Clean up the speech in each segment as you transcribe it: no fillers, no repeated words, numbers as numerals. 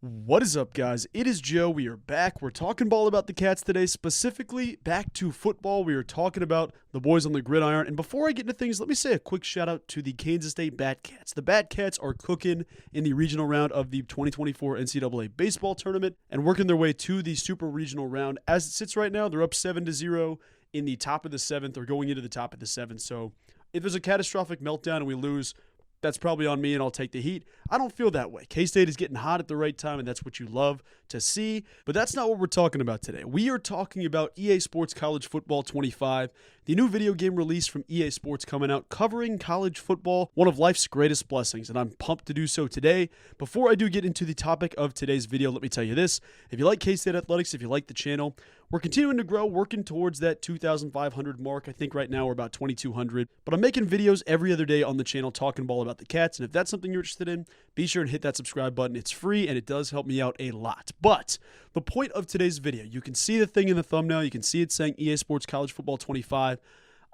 What is up, guys? It is Joe. We are back. We're talking ball about the Cats today, specifically back to football. We are talking about the boys on the gridiron. And before I get into things, let me say a quick shout out to the Kansas State Batcats. The Batcats are cooking in the regional round of the 2024 NCAA baseball tournament and working their way to the super regional round. As it sits right now, they're up 7-0 in the top of the seventh or going into the top of the seventh. So if there's a catastrophic meltdown and we lose, that's probably on me and I'll take the heat. I don't feel that way. K-State is getting hot at the right time, and that's what you love to see. But that's not what we're talking about today. We are talking about EA Sports College Football 25, the new video game release from EA Sports coming out covering college football, one of life's greatest blessings, and I'm pumped to do so today. Before I do get into the topic of today's video, let me tell you this. If you like K-State Athletics, if you like the channel, we're continuing to grow, working towards that 2,500 mark. I think right now we're about 2,200. But I'm making videos every other day on the channel talking ball about the Cats. And if that's something you're interested in, be sure and hit that subscribe button. It's free and it does help me out a lot. But the point of today's video, you can see the thing in the thumbnail. You can see it saying EA Sports College Football 25.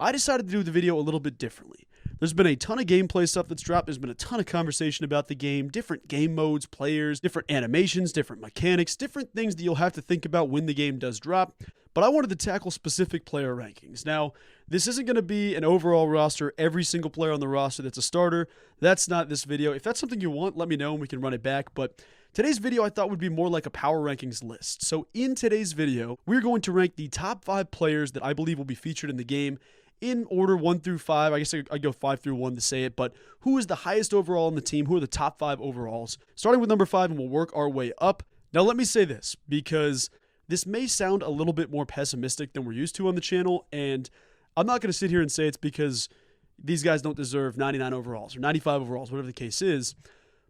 I decided to do the video a little bit differently. There's been a ton of gameplay stuff that's dropped. There's been a ton of conversation about the game, different game modes, players, different animations, different mechanics, different things that you'll have to think about when the game does drop. But I wanted to tackle specific player rankings. Now, this isn't going to be an overall roster, every single player on the roster that's a starter. That's not this video. If that's something you want, let me know and we can run it back. But today's video I thought would be more like a power rankings list. So in today's video, we're going to rank the top 5 players that I believe will be featured in the game in order 1 through 5. I guess I go 5 through 1 to say it, but who is the highest overall on the team? Who are the top 5 overalls? Starting with number 5, and we'll work our way up. Now, let me say this, because this may sound a little bit more pessimistic than we're used to on the channel, and I'm not going to sit here and say it's because these guys don't deserve 99 overalls or 95 overalls, whatever the case is.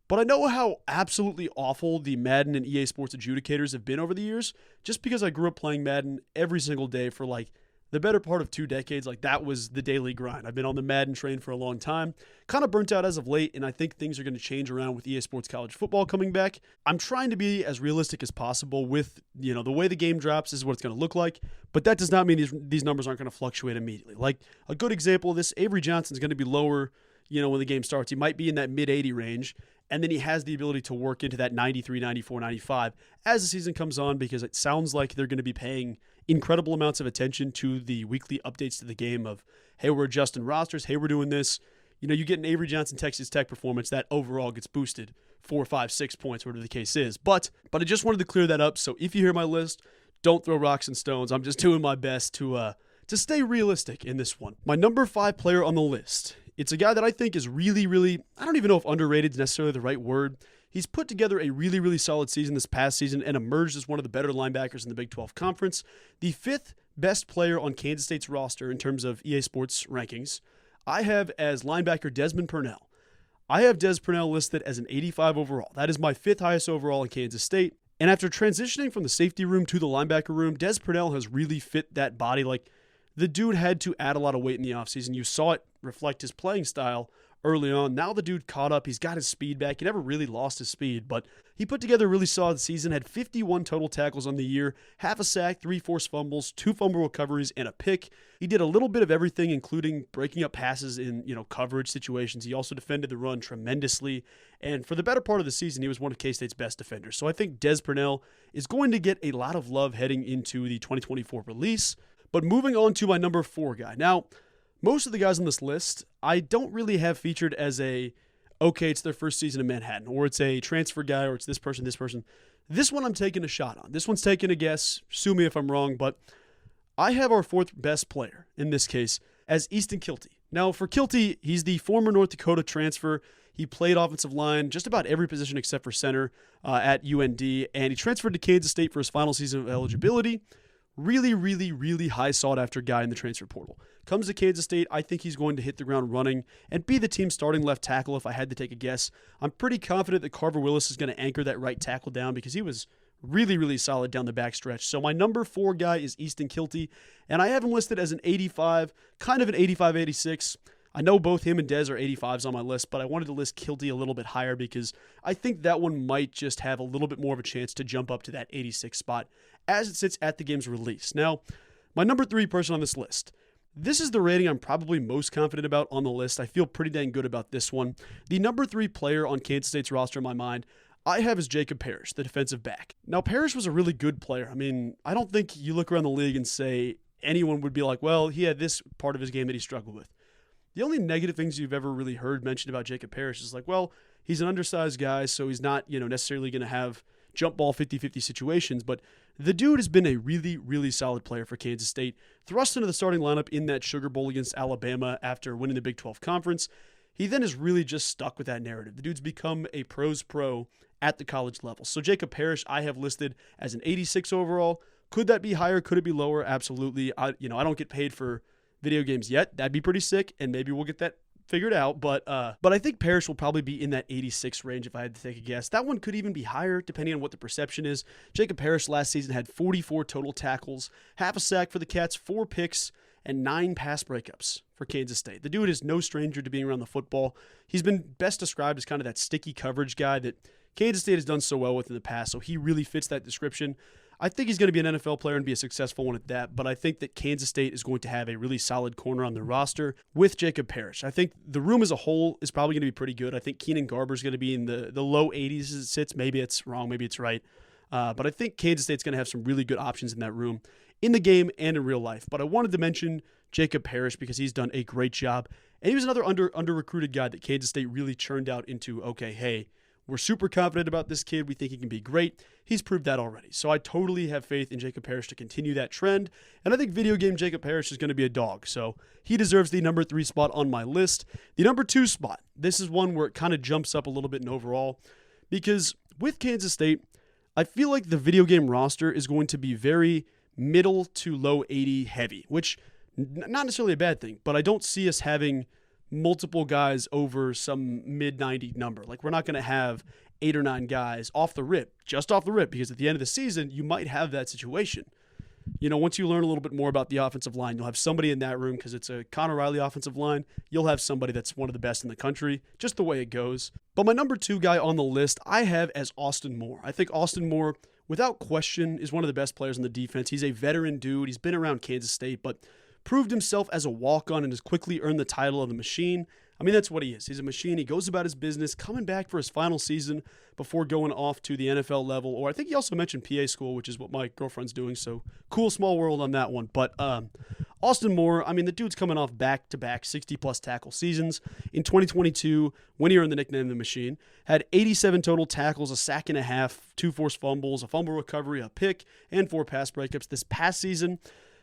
But I know how absolutely awful the Madden and EA Sports adjudicators have been over the years, just because I grew up playing Madden every single day for like the better part of 2 decades. Like, that was the daily grind. I've been on the Madden train for a long time. Kind of burnt out as of late, and I think things are going to change around with EA Sports College Football coming back. I'm trying to be as realistic as possible with, the way the game drops. This is what it's going to look like, but that does not mean these numbers aren't going to fluctuate immediately. Like, a good example of this, Avery Johnson is going to be lower, when the game starts. He might be in that mid-80 range, and then he has the ability to work into that 93, 94, 95 as the season comes on, because it sounds like they're going to be paying incredible amounts of attention to the weekly updates to the game of, hey, we're adjusting rosters, hey, we're doing this. You get an Avery Johnson Texas Tech performance, that overall gets boosted 4, 5, 6 points, whatever the case is. But I just wanted to clear that up. So if you hear my list, don't throw rocks and stones. I'm just doing my best to stay realistic in this one. My number 5 player on the list, it's a guy that I think is really, really, I don't even know if underrated is necessarily the right word. He's put together a really, really solid season this past season and emerged as one of the better linebackers in the Big 12 Conference. The 5th best player on Kansas State's roster in terms of EA Sports rankings, I have as linebacker Desmond Purnell. I have Des Purnell listed as an 85 overall. That is my 5th highest overall in Kansas State. And after transitioning from the safety room to the linebacker room, Des Purnell has really fit that body. Like, the dude had to add a lot of weight in the offseason. You saw it reflect his playing style early on. Now the dude caught up. He's got his speed back. He never really lost his speed, but he put together a really solid season, had 51 total tackles on the year, half a sack, 3 forced fumbles, 2 fumble recoveries, and a pick. He did a little bit of everything, including breaking up passes in, coverage situations. He also defended the run tremendously, and for the better part of the season, he was one of K-State's best defenders. So I think Des Purnell is going to get a lot of love heading into the 2024 release. But moving on to my number 4 guy. Now, most of the guys on this list, I don't really have featured as okay, it's their first season in Manhattan, or it's a transfer guy, or it's this person, this person. This one I'm taking a shot on. This one's taking a guess. Sue me if I'm wrong, but I have our 4th best player, in this case, as Easton Kilty. Now, for Kilty, he's the former North Dakota transfer. He played offensive line, just about every position except for center at UND, and he transferred to Kansas State for his final season of eligibility. Really, really, really high sought-after guy in the transfer portal. Comes to Kansas State, I think he's going to hit the ground running and be the team's starting left tackle if I had to take a guess. I'm pretty confident that Carver Willis is going to anchor that right tackle down because he was really, really solid down the backstretch. So my number 4 guy is Easton Kilty, and I have him listed as an 85, kind of an 85-86. I know both him and Dez are 85s on my list, but I wanted to list Kilty a little bit higher because I think that one might just have a little bit more of a chance to jump up to that 86 spot as it sits at the game's release. Now, my number 3 person on this list, this is the rating I'm probably most confident about on the list. I feel pretty dang good about this one. The number 3 player on Kansas State's roster in my mind, I have is Jacob Parrish, the defensive back. Now, Parrish was a really good player. I mean, I don't think you look around the league and say anyone would be like, well, he had this part of his game that he struggled with. The only negative things you've ever really heard mentioned about Jacob Parrish is like, well, he's an undersized guy, so he's not, necessarily going to have jump ball 50-50 situations, but the dude has been a really, really solid player for Kansas State. Thrust into the starting lineup in that Sugar Bowl against Alabama after winning the Big 12 Conference. He then is really just stuck with that narrative. The dude's become a pro's pro at the college level. So Jacob Parrish, I have listed as an 86 overall. Could that be higher? Could it be lower? Absolutely. I don't get paid for video games yet. That'd be pretty sick, and maybe we'll get that figured out. But I think Parrish will probably be in that 86 range if I had to take a guess. That one could even be higher depending on what the perception is. Jacob Parrish last season had 44 total tackles, half a sack for the Cats, 4 picks, and 9 pass breakups for Kansas State. The dude is no stranger to being around the football. He's been best described as kind of that sticky coverage guy that Kansas State has done so well with in the past, so he really fits that description. I think he's going to be an NFL player and be a successful one at that, but I think that Kansas State is going to have a really solid corner on their roster with Jacob Parrish. I think the room as a whole is probably going to be pretty good. I think Keenan Garber is going to be in the low 80s as it sits. Maybe it's wrong, maybe it's right. But I think Kansas State's going to have some really good options in that room in the game and in real life. But I wanted to mention Jacob Parrish because he's done a great job. And he was another under-recruited guy that Kansas State really churned out into, okay, hey, we're super confident about this kid. We think he can be great. He's proved that already. So I totally have faith in Jacob Parrish to continue that trend. And I think video game Jacob Parrish is going to be a dog. So he deserves the number 3 spot on my list. The number 2 spot, this is one where it kind of jumps up a little bit in overall. Because with Kansas State, I feel like the video game roster is going to be very middle to low 80 heavy, which not necessarily a bad thing, but I don't see us having multiple guys over some mid 90 number. Like, we're not going to have 8 or 9 guys just off the rip, because at the end of the season, you might have that situation. Once you learn a little bit more about the offensive line, you'll have somebody in that room, because it's a Conor Riley offensive line. You'll have somebody that's one of the best in the country, just the way it goes. But my number 2 guy on the list, I have as Austin Moore. I think Austin Moore, without question, is one of the best players on the defense. He's a veteran dude. He's been around Kansas State, but proved himself as a walk-on and has quickly earned the title of the machine. I mean, that's what he is. He's a machine. He goes about his business, coming back for his final season before going off to the NFL level. Or I think he also mentioned PA school, which is what my girlfriend's doing. So cool, small world on that one. But Austin Moore, I mean, the dude's coming off back-to-back 60-plus tackle seasons. In 2022, when he earned the nickname The Machine, had 87 total tackles, a sack and a half, 2 forced fumbles, a fumble recovery, a pick, and 4 pass breakups. This past season,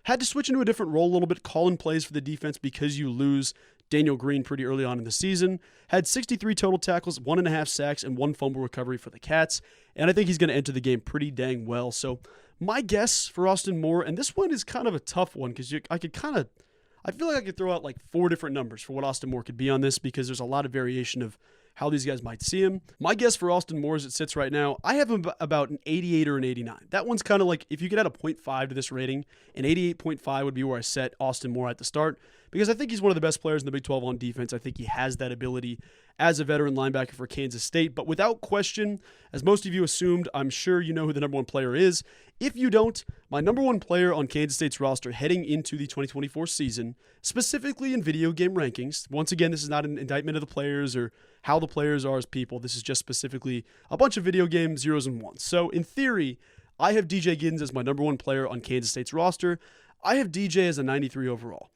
had to switch into a different role a little bit, calling plays for the defense because you lose Daniel Green pretty early on in the season. Had 63 total tackles, 1.5 sacks, and 1 fumble recovery for the Cats. And I think he's going to enter the game pretty dang well. So my guess for Austin Moore, and this one is kind of a tough one because I feel like I could throw out like 4 different numbers for what Austin Moore could be on this, because there's a lot of variation of how these guys might see him. My guess for Austin Moore as it sits right now, I have him about an 88 or an 89. That one's kind of like, if you could add a 0.5 to this rating, an 88.5 would be where I set Austin Moore at the start, because I think he's one of the best players in the Big 12 on defense. I think he has that ability as a veteran linebacker for Kansas State. But without question, as most of you assumed, I'm sure you know who the number 1 player is. If you don't, my number 1 player on Kansas State's roster heading into the 2024 season, specifically in video game rankings, once again, this is not an indictment of the players or how the players are as people. This is just specifically a bunch of video game zeros and ones. So in theory, I have DJ Giddens as my number 1 player on Kansas State's roster. I have DJ as a 93 overall.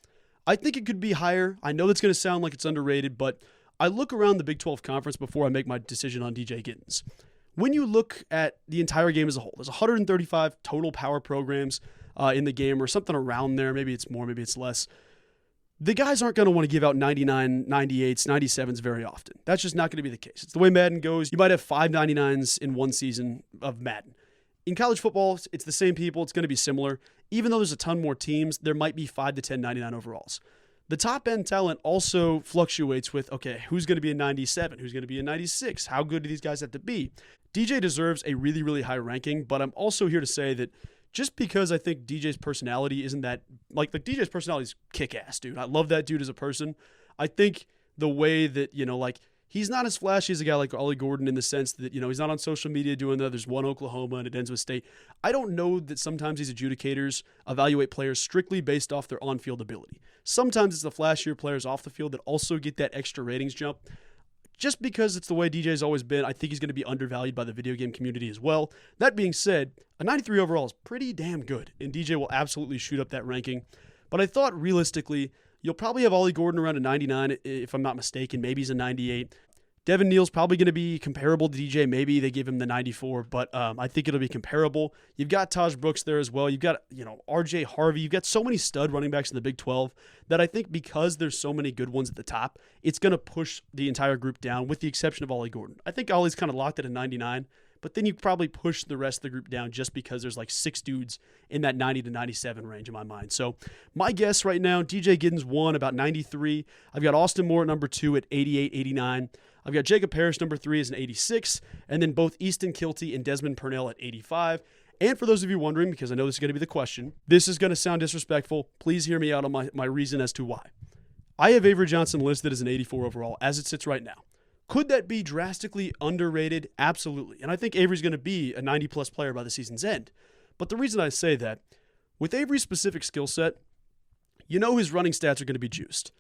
I think it could be higher. I know that's going to sound like it's underrated, but I look around the Big 12 Conference before I make my decision on DJ Giddens. When you look at the entire game as a whole, there's 135 total power programs in the game, or something around there. Maybe it's more, maybe it's less. The guys aren't going to want to give out 99, 98s, 97s very often. That's just not going to be the case. It's the way Madden goes. You might have 5 99s in one season of Madden. In college football, it's the same people. It's going to be similar. Even though there's a ton more teams, there might be 5 to 10 99 overalls. The top end talent also fluctuates with, okay, who's going to be a 97? Who's going to be a 96? How good do these guys have to be? DJ deserves a really, really high ranking, but I'm also here to say that just because I think DJ's personality isn't that, like DJ's personality is kick-ass, dude. I love that dude as a person. I think the way that, he's not as flashy as a guy like Ollie Gordon in the sense that, he's not on social media doing that. There's one Oklahoma and it ends with State. I don't know that sometimes these adjudicators evaluate players strictly based off their on-field ability. Sometimes it's the flashier players off the field that also get that extra ratings jump. just because it's the way DJ's always been. I think he's going to be undervalued by the video game community as well. That being said, a 93 overall is pretty damn good, and DJ will absolutely shoot up that ranking. But I thought realistically, you'll probably have Ollie Gordon around a 99, if I'm not mistaken. Maybe he's a 98. Devin Neal's probably going to be comparable to DJ. Maybe they give him the 94, but I think it'll be comparable. You've got Taj Brooks there as well. You've got, RJ Harvey. You've got so many stud running backs in the Big 12 that I think because there's so many good ones at the top, it's going to push the entire group down with the exception of Ollie Gordon. I think Ollie's kind of locked at a 99, but then you probably push the rest of the group down just because there's like 6 dudes in that 90 to 97 range in my mind. So my guess right now, DJ Giddens 1, about 93. I've got Austin Moore at number 2 at 88, 89. I've got Jacob Parrish, number 3, as an 86, and then both Easton Kilty and Desmond Purnell at 85. And for those of you wondering, because I know this is going to be the question, this is going to sound disrespectful. Please hear me out on my reason as to why. I have Avery Johnson listed as an 84 overall as it sits right now. Could that be drastically underrated? Absolutely. And I think Avery's going to be a 90-plus player by the season's end. But the reason I say that, with Avery's specific skill set, his running stats are going to be juiced.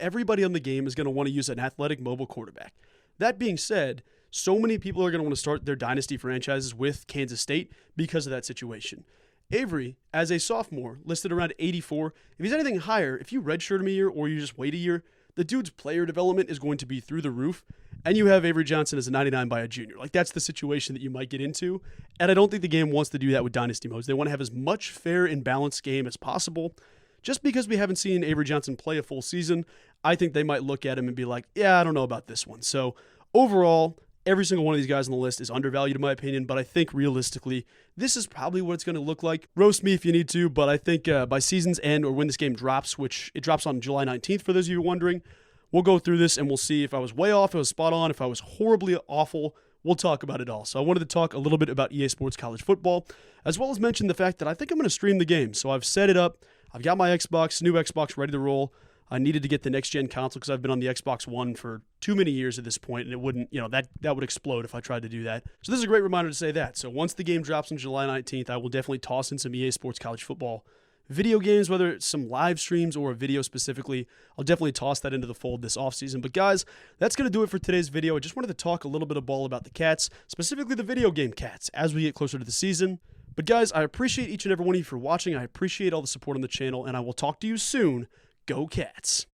Everybody on the game is going to want to use an athletic mobile quarterback. That being said, so many people are going to want to start their dynasty franchises with Kansas State because of that situation. Avery, as a sophomore, listed around 84. If he's anything higher, if you redshirt him a year or you just wait a year, the dude's player development is going to be through the roof, and you have Avery Johnson as a 99 by a junior. Like, that's the situation that you might get into, and I don't think the game wants to do that with dynasty modes. They want to have as much fair and balanced game as possible. Just because we haven't seen Avery Johnson play a full season, I think they might look at him and be like, yeah, I don't know about this one. So overall, every single one of these guys on the list is undervalued in my opinion, but I think realistically, this is probably what it's going to look like. Roast me if you need to, but I think by season's end or when this game drops, which it drops on July 19th for those of you wondering, we'll go through this and we'll see if I was way off, if I was spot on, if I was horribly awful. We'll talk about it all. So I wanted to talk a little bit about EA Sports College Football, as well as mention the fact that I think I'm going to stream the game. So I've set it up. I've got my new Xbox ready to roll. I needed to get the next-gen console because I've been on the Xbox One for too many years at this point, and it wouldn't, that would explode if I tried to do that. So this is a great reminder to say that. So once the game drops on July 19th, I will definitely toss in some EA Sports College Football video games, whether it's some live streams or a video specifically. I'll definitely toss that into the fold this offseason. But guys, that's going to do it for today's video. I just wanted to talk a little bit of ball about the Cats, specifically the video game Cats, as we get closer to the season. But guys, I appreciate each and every one of you for watching. I appreciate all the support on the channel, and I will talk to you soon. Go Cats!